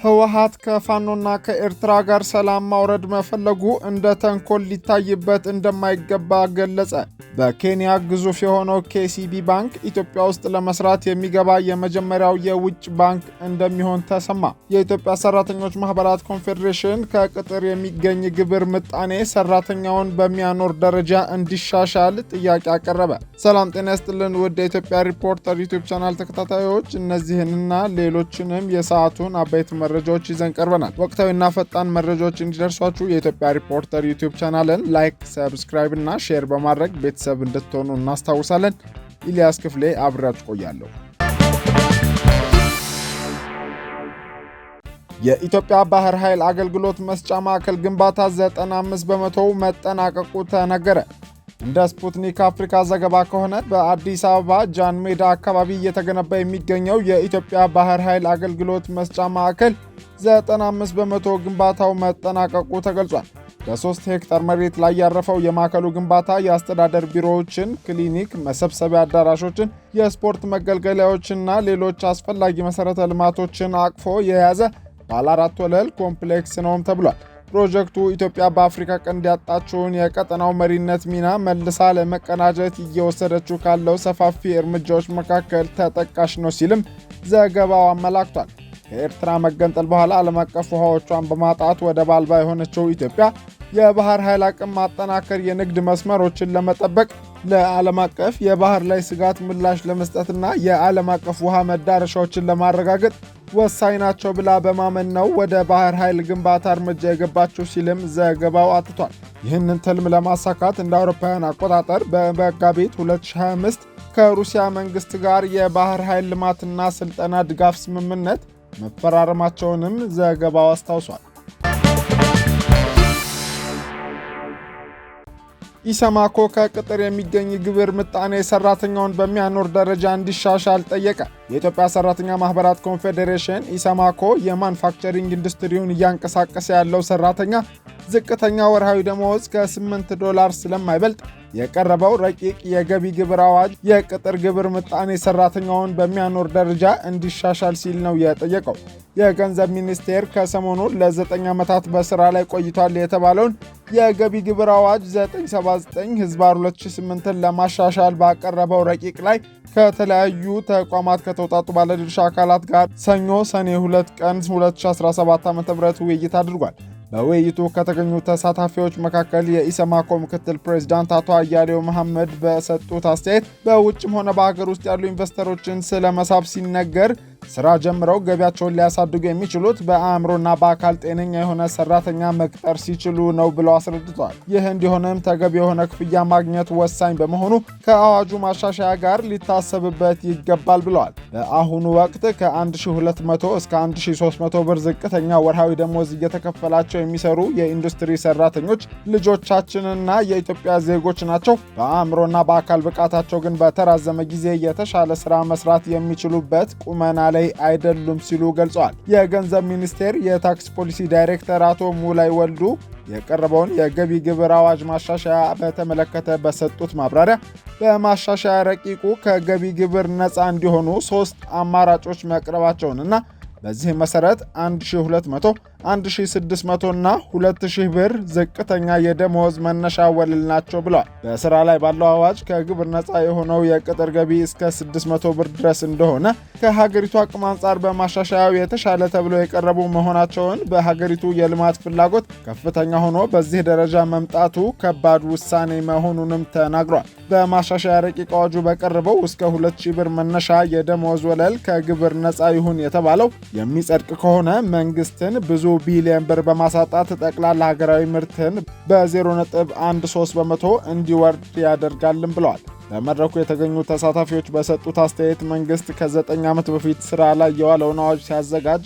ህወሓት ከፋኖና ከኤርትራ ጋር ሰላም ማውረድ መፈለጉ እንደ ተንኮል ሊታይበት እንደማይገባ ገለጸ። በኬንያ ግዙፍ የሆነው KCB ባንክ ኢትዮጵያ ውስጥ ለመስራት የሚገባ የመጀመሪያው የውጭ ባንክ እንደሚሆን ተሰማ። የኢትዮጵያ ሰራተኞች ማህበራት ኮንፌዴሬሽን ከቅጥር የሚገኝ ግብር ምጣኔ ሰራተኛውን በሚያኖር ደረጃ እንዲሻሻል ጥያቄ አቀረበ። ሰላም ጤና ይስጥልን ውድ የኢትዮጵያ ሪፖርተር ዩቲዩብ ቻናል ተከታታዮች፣ እነዚህንና ሌሎችንም የሰዓቱን አበይት መረጃዎች ይዘን ቀርበናል። ወቅታዊና ፈጣን መረጃዎች እንዲደርሷችሁ የኢትዮጵያ ሪፖርተር ዩቲዩብ ቻናልን ላይክ፣ ሰብስክራይብ እና ሼር በማድረግ ቤተሰብ እንድትሆኑ እናስታውሳለን። ኢሊያስ ክፍሌ አብራችሁ ቆያለሁ። የኢትዮጵያ ባህር ኃይል አገልግሎት መስጫ ማዕከል ግንባታ 95 በመቶ መጠናቀቁ ተነገረ። እንደ ስፑትኒክ አፍሪካ ዘገባ ከሆነ በአዲስ አበባ ጃን ሜዳ አካባቢ እየተገነባ የሚገኘው የኢትዮጵያ ባህር ኃይል አገልግሎት መስጫ ማዕከል 95 በመቶ ግንባታው መጠናቀቁ ተገልጿል። በ3 ሄክታር መሬት ላይ ያረፈው የማዕከሉ ግንባታ የአስተዳደር ቢሮዎችን፣ ክሊኒክ፣ መሰብሰቢያ አዳራሾችን፣ የስፖርት መገልገያዎችና ሌሎች አስፈላጊ መሠረተ ልማቶችን አቅፎ የያዘ ባለ 4 ወለል ኮምፕሌክስ ነውም ተብሏል። ፕሮጀክቱ ኢትዮጵያ በአፍሪካ ቀንድ ያጣችውን የቀጠናው መሪነት ሚና መልሳ ለመቀናጀት እየወሰደችው ካለው ሰፋፊ እርምጃዎች መካከል ተጠቃሽ ነው ሲልም ዘገባው አመላክቷል። ከኤርትራ መገንጠል በኋላ ዓለም አቀፍ ውሃዎቿን በማጣት ወደብ አልባ የሆነችው ኢትዮጵያ የባህር ኃይል አቅም ማጠናከር፣ የንግድ መስመሮችን ለመጠበቅ፣ ለዓለም አቀፍ የባህር ላይ ስጋት ምላሽ ለመስጠትና የዓለም አቀፍ ውሃ መዳረሻዎችን ለማረጋገጥ ወሳኝ ናቸው ብላ በማመን ነው ወደ ባህር ኃይል ግንባታ እርምጃ የገባችው ሲልም ዘገባው አትቷል። ይህንን ትልም ለማሳካት እንደ አውሮፓውያን አቆጣጠር በመጋቢት 2025 ከሩሲያ መንግስት ጋር የባህር ኃይል ልማትና ስልጠና ድጋፍ ስምምነት መፈራረማቸውንም ዘገባው አስታውሷል። ኢሰማኮ ከቅጥር የሚገኝ ግብር ምጣኔ ሰራተኛውን በሚያኖር ደረጃ እንዲሻሻል ጠየቀ። የኢትዮጵያ ሰራተኛ ማህበራት ኮንፌዴሬሽን ኢሰማኮ የማኑፋክቸሪንግ ኢንዱስትሪውን እያንቀሳቀሰ ያለው ሰራተኛ ዝቅተኛ ወርሃዊ ደመወዝ ከ$8 ስለማይበልጥ የቀረበው ረቂቅ የገቢ ግብር አዋጅ የቅጥር ግብር ምጣኔ ሰራተኛውን በሚያኖር ደረጃ እንዲሻሻል ሲል ነው የጠየቀው። የገንዘብ ሚኒስቴር ከሰሞኑ ለ9 ዓመታት በስራ ላይ ቆይቷል የተባለውን የገቢ ግብር አዋጅ 979/2008 ለማሻሻል ባቀረበው ረቂቅ ላይ ከተለያዩ ተቋማት ከተውጣጡ ባለድርሻ አካላት ጋር ሰኞ ሰኔ 2 ቀን 2017 ዓ.ም ውይይት አድርጓል። በውይይቱ ከተገኙ ተሳታፊዎች መካከል የኢሰማኮ ምክትል ፕሬዝዳንት አቶ አያሌው መሐመድ በሰጡት አስተያየት በውጭም ሆነ በሀገር ውስጥ ያሉ ኢንቨስተሮችን ስለመሳብ ሲነገር ስራ ጀምረው ገቢያቸውን ሊያሳድጉ የሚችሉት በአእምሮና በአካል ጤነኛ የሆነ ሰራተኛ መቅጠር ሲችሉ ነው ብለው አስረድተዋል። ይህ እንዲሆንም ተገቢ የሆነ ክፍያ ማግኘት ወሳኝ በመሆኑ ከአዋጁ ማሻሻያ ጋር ሊታሰብበት ይገባል ብለዋል። በአሁኑ ወቅት ከ1200 እስከ 1300 ብር ዝቅተኛ ወርሃዊ ደሞዝ እየተከፈላቸው የሚሰሩ የኢንዱስትሪ ሰራተኞች ልጆቻችንና የኢትዮጵያ ዜጎች ናቸው። በአእምሮና በአካል ብቃታቸው ግን በተራዘመ ጊዜ የተሻለ ስራ መስራት የሚችሉበት ቁመና ላይ አይደሉም ሲሉ ገልጸዋል። የገንዘብ ሚኒስቴር የታክስ ፖሊሲ ዳይሬክተር አቶ ሙላይ ወልዱ የቀረበውን የገቢ ግብር አዋጅ ማሻሻያ በተመለከተ በሰጡት ማብራሪያ በማሻሻያ ረቂቁ ከገቢ ግብር ነፃ እንዲሆኑ 3 አማራጮች መቅረባቸውንና በዚህ መሰረት 1200፣ 1600 እና 2000 ብር ዝቅተኛ የደመወዝ መነሻ ወለል ናቸው ብለዋል። በስራ ላይ ባለው አዋጅ ከግብር ነፃ የሆነው የቅጥር ገቢ እስከ 600 ብር ድረስ እንደሆነ ከሀገሪቱ አቅም አንጻር በማሻሻያው የተሻለ ተብለው የቀረቡ መሆናቸውን፣ በሀገሪቱ የልማት ፍላጎት ከፍተኛ ሆኖ በዚህ ደረጃ መምጣቱ ከባድ ውሳኔ መሆኑንም ተናግሯል። በማሻሻያ ረቂቅ አዋጁ በቀረበው እስከ 2000 ብር መነሻ የደመወዝ ወለል ከግብር ነፃ ይሁን የተባለው የሚጸድቅ ከሆነ መንግስትን ብዙ ቢሊዮን ብር በማሳጣት ጠቅላላ ሀገራዊ ምርትን በ0.13 በመቶ እንዲወርድ ያደርጋልም ብለዋል። በመድረኩ የተገኙ ተሳታፊዎች በሰጡት አስተያየት መንግስት ከ9 ዓመት በፊት ስራ ላይ የዋለውን አዋጅ ሲያዘጋጅ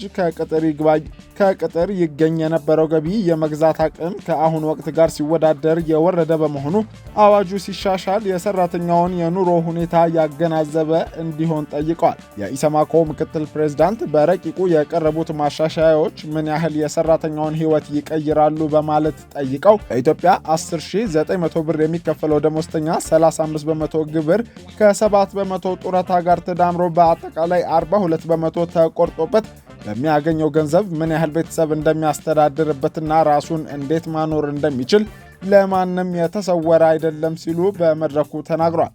ከቅጥር ይገኝ የነበረው ገቢ የመግዛት አቅም ከአሁን ወቅት ጋር ሲወዳደር የወረደ በመሆኑ አዋጁ ሲሻሻል የሰራተኛውን የኑሮ ሁኔታ ያገናዘበ እንዲሆን ጠይቀዋል። የኢሰማኮ ምክትል ፕሬዝዳንት በረቂቁ የቀረቡት ማሻሻያዎች ምን ያህል የሰራተኛውን ሕይወት ይቀይራሉ በማለት ጠይቀው በኢትዮጵያ 10,900 ብር የሚከፈለው ደሞዝተኛ 35 በመቶ ግብር ከ7 በመቶ ጡረታ ጋር ተዳምሮ በአጠቃላይ 42 በመቶ ተቆርጦበት በሚያገኘው ገንዘብ ምን ያህል ቤተሰብ እንደሚያስተዳድርበትና ራሱን እንዴት ማኖር እንደሚችል ለማንም የተሰወረ አይደለም ሲሉ በመድረኩ ተናግሯል።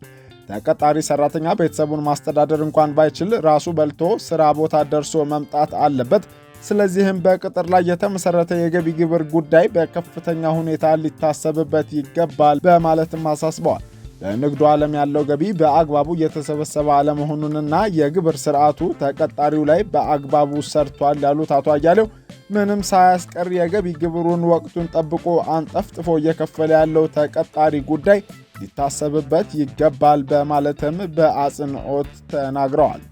ተቀጣሪ ሰራተኛ ቤተሰቡን ማስተዳደር እንኳን ባይችል ራሱ በልቶ ስራ ቦታ ደርሶ መምጣት አለበት። ስለዚህም በቅጥር ላይ የተመሰረተ የገቢ ግብር ጉዳይ በከፍተኛ ሁኔታ ሊታሰብበት ይገባል በማለትም አሳስበዋል። በንግዱ ዓለም ያለው ገቢ በአግባቡ እየተሰበሰበ አለመሆኑንና የግብር ስርዓቱ ተቀጣሪው ላይ በአግባቡ ሰርቷል ያሉት አቶ አያሌው ምንም ሳያስቀር የገቢ ግብሩን ወቅቱን ጠብቆ አንጠፍጥፎ እየከፈለ ያለው ተቀጣሪ ጉዳይ ሊታሰብበት ይገባል በማለትም በአጽንኦት ተናግረዋል።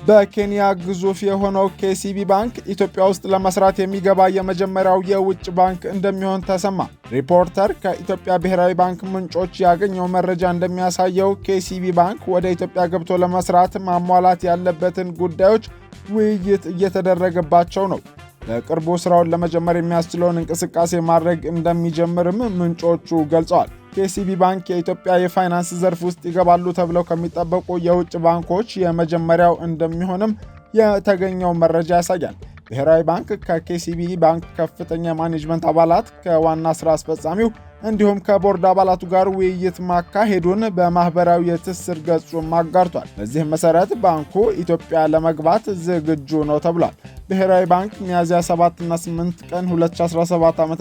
በኬንያ ግዙፍ የሆነው ኬሲቢ ባንክ ኢትዮጵያ ውስጥ ለመስራት የሚገባ የመጀመሪያው የውጭ ባንክ እንደሚሆን ተሰማ። ሪፖርተር ከኢትዮጵያ ብሔራዊ ባንክ ምንጮች ያገኘው መረጃ እንደሚያሳየው ኬሲቢ ባንክ ወደ ኢትዮጵያ ገብቶ ለመስራት ማሟላት ያለበትን ጉዳዮች ውይይት እየተደረገባቸው ነው። በቅርቡ ስራውን ለመጀመር የሚያስችለውን እንቅስቃሴ ማድረግ እንደሚጀምርም ምንጮቹ ገልጸዋል። ኬሲቢ ባንክ የኢትዮጵያ የፋይናንስ ዘርፍ ውስጥ ይገባሉ ተብለው ከሚጠበቁ የውጭ ባንኮች የመጀመሪያው እንደሚሆንም የተገኘው መረጃ ያሳያል። ብሔራዊ ባንክ ከኬሲቢ ባንክ ከፍተኛ ማኔጅመንት አባላት፣ ከዋና ስራ አስፈጻሚው እንዲሁም ከቦርድ አባላቱ ጋር ውይይት ማካሄዱን በማህበራዊ የትስስር ገጹ አጋርቷል። በዚህ መሰረት ባንኩ ኢትዮጵያ ለመግባት ዝግጁ ነው ተብሏል። ብሔራዊ ባንክ ሚያዝያ 7 እና 8 ቀን 2017 ዓ.ም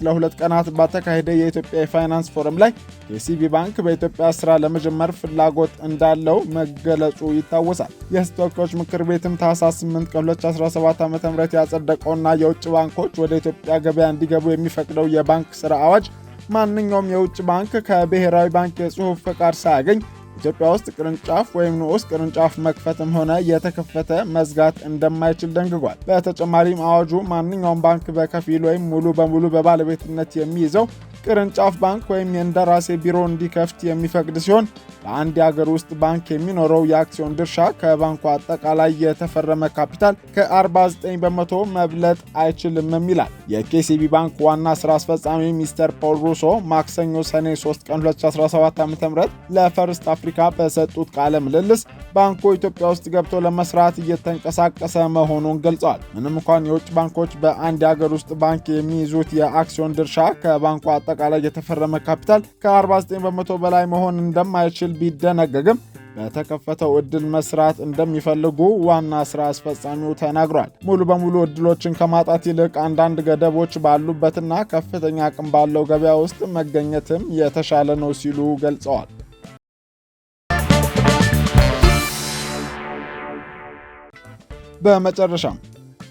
ለሁለት ቀናት በተካሄደ የኢትዮጵያ የፋይናንስ ፎረም ላይ ኬሲቢ ባንክ በኢትዮጵያ ስራ ለመጀመር ፍላጎት እንዳለው መገለጹ ይታወሳል። የሕዝብ ተወካዮች ምክር ቤትም ታህሳስ 8 ቀን 2017 ዓ.ም ያጸደቀውና የውጭ ባንኮች ወደ ኢትዮጵያ ገበያ እንዲገቡ የሚፈቅደው የባንክ ስራ አዋጅ ማንኛውም የውጭ ባንክ ከብሔራዊ ባንክ የጽሑፍ ፈቃድ ሳያገኝ ኢትዮጵያ ውስጥ ቅርንጫፍ ወይም ንዑስ ቅርንጫፍ መክፈትም ሆነ የተከፈተ መዝጋት እንደማይችል ደንግጓል። በተጨማሪም አዋጁ ማንኛውም ባንክ በከፊል ወይም ሙሉ በሙሉ በባለቤትነት የሚይዘው ቅርንጫፍ ባንክ ወይም የእንደራሴ ቢሮ እንዲከፍት የሚፈቅድ ሲሆን በአንድ የአገር ውስጥ ባንክ የሚኖረው የአክሲዮን ድርሻ ከባንኩ አጠቃላይ የተፈረመ ካፒታል ከ49 በመቶ መብለጥ አይችልም ይላል። የኬሲቢ ባንክ ዋና ስራ አስፈጻሚ ሚስተር ፖል ሩሶ ማክሰኞ ሰኔ 3 ቀን 2017 ዓ.ም ለፈርስት አፍሪካ በሰጡት ቃለ ምልልስ ባንኩ ኢትዮጵያ ውስጥ ገብቶ ለመስራት እየተንቀሳቀሰ መሆኑን ገልጸዋል። ምንም እንኳን የውጭ ባንኮች በአንድ የአገር ውስጥ ባንክ የሚይዙት የአክሲዮን ድርሻ ከባንኩ አጠቃላይ የተፈረመ ካፒታል ከ49 በመቶ በላይ መሆን እንደማይችል ቢደነገግም በተከፈተው ዕድል መስራት እንደሚፈልጉ ዋና ስራ አስፈጻሚው ተናግሯል። ሙሉ በሙሉ ዕድሎችን ከማጣት ይልቅ አንዳንድ ገደቦች ባሉበትና ከፍተኛ አቅም ባለው ገበያ ውስጥ መገኘትም የተሻለ ነው ሲሉ ገልጸዋል። በመጨረሻም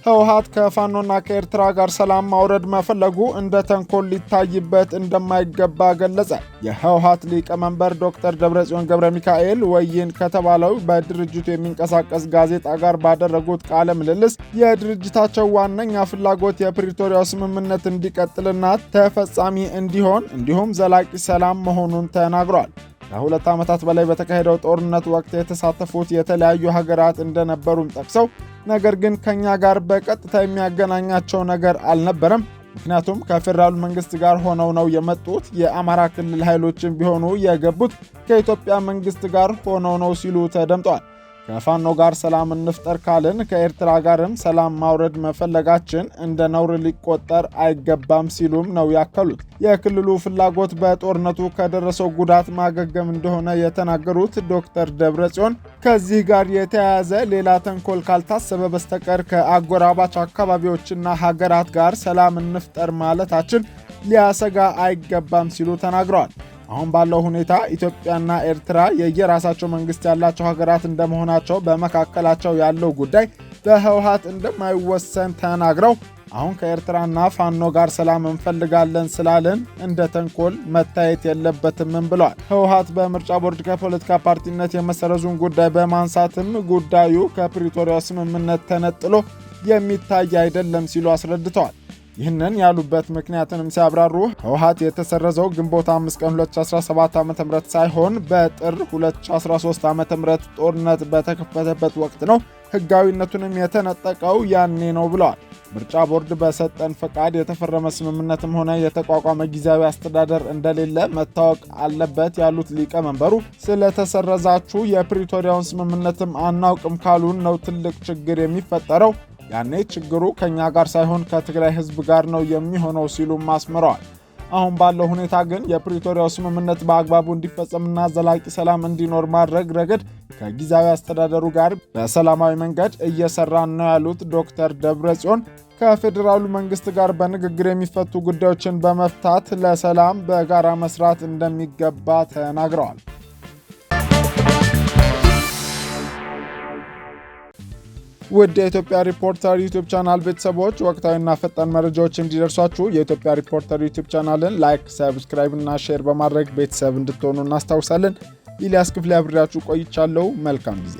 ህወሓት ከፋኖና ከኤርትራ ጋር ሰላም ማውረድ መፈለጉ እንደ ተንኮል ሊታይበት እንደማይገባ ገለጸ። የህወሓት ሊቀመንበር ዶክተር ደብረጽዮን ገብረ ሚካኤል ወይን ከተባለው በድርጅቱ የሚንቀሳቀስ ጋዜጣ ጋር ባደረጉት ቃለ ምልልስ የድርጅታቸው ዋነኛ ፍላጎት የፕሪቶሪያው ስምምነት እንዲቀጥልና ተፈጻሚ እንዲሆን እንዲሁም ዘላቂ ሰላም መሆኑን ተናግረዋል። ከ2 ዓመታት በላይ በተካሄደው ጦርነት ወቅት የተሳተፉት የተለያዩ ሀገራት እንደነበሩም ጠቅሰው ነገር ግን ከኛ ጋር በቀጥታ የሚያገናኛቸው ነገር አልነበረም። ምክንያቱም ከፌዴራሉ መንግስት ጋር ሆነው ነው የመጡት። የአማራ ክልል ኃይሎችን ቢሆኑ የገቡት ከኢትዮጵያ መንግስት ጋር ሆነው ነው ሲሉ ተደምጠዋል። ከፋኖ ጋር ሰላም እንፍጠር ካልን ከኤርትራ ጋርም ሰላም ማውረድ መፈለጋችን እንደ ነውር ሊቆጠር አይገባም ሲሉም ነው ያከሉት። የክልሉ ፍላጎት በጦርነቱ ከደረሰው ጉዳት ማገገም እንደሆነ የተናገሩት ዶክተር ደብረጽዮን ከዚህ ጋር የተያያዘ ሌላ ተንኮል ካልታሰበ በስተቀር ከአጎራባች አካባቢዎችና ሀገራት ጋር ሰላም እንፍጠር ማለታችን ሊያሰጋ አይገባም ሲሉ ተናግረዋል። አሁን ባለው ሁኔታ ኢትዮጵያና ኤርትራ የየራሳቸው መንግስት ያላቸው ሀገራት እንደመሆናቸው በመካከላቸው ያለው ጉዳይ በህወሓት እንደማይወሰን ተናግረው አሁን ከኤርትራና ፋኖ ጋር ሰላም እንፈልጋለን ስላለን እንደ ተንኮል መታየት የለበትም ብለዋል። ህወሓት በምርጫ ቦርድ ከፖለቲካ ፓርቲነት የመሰረዙን ጉዳይ በማንሳትም ጉዳዩ ከፕሪቶሪያ ስምምነት ተነጥሎ የሚታይ አይደለም ሲሉ አስረድተዋል። ይህንን ያሉበት ምክንያትንም ሲያብራሩ ህወሓት የተሰረዘው ግንቦት 5 ቀን 2017 ዓ.ም ሳይሆን በጥር 2013 ዓ.ም ጦርነት በተከፈተበት ወቅት ነው። ህጋዊነቱንም የተነጠቀው ያኔ ነው ብለዋል። ምርጫ ቦርድ በሰጠን ፈቃድ የተፈረመ ስምምነትም ሆነ የተቋቋመ ጊዜያዊ አስተዳደር እንደሌለ መታወቅ አለበት ያሉት ሊቀመንበሩ ስለተሰረዛችሁ የፕሪቶሪያውን ስምምነትም አናውቅም ካሉን ነው ትልቅ ችግር የሚፈጠረው። ያኔ ችግሩ ከኛ ጋር ሳይሆን ከትግራይ ሕዝብ ጋር ነው የሚሆነው ሲሉም አስምረዋል። አሁን ባለው ሁኔታ ግን የፕሪቶሪያው ስምምነት በአግባቡ እንዲፈጸምና ዘላቂ ሰላም እንዲኖር ማድረግ ረገድ ከጊዜያዊ አስተዳደሩ ጋር በሰላማዊ መንገድ እየሰራን ነው ያሉት ዶክተር ደብረጽዮን ከፌዴራሉ መንግስት ጋር በንግግር የሚፈቱ ጉዳዮችን በመፍታት ለሰላም በጋራ መስራት እንደሚገባ ተናግረዋል። ውድ የኢትዮጵያ ሪፖርተር ዩቲዩብ ቻናል ቤተሰቦች ወቅታዊና ፈጣን መረጃዎች እንዲደርሷችሁ የኢትዮጵያ ሪፖርተር ዩቲዩብ ቻናልን ላይክ፣ ሰብስክራይብ እና ሼር በማድረግ ቤተሰብ እንድትሆኑ እናስታውሳለን። ኢልያስ ክፍሌ አብሬያችሁ ቆይቻለሁ። መልካም ጊዜ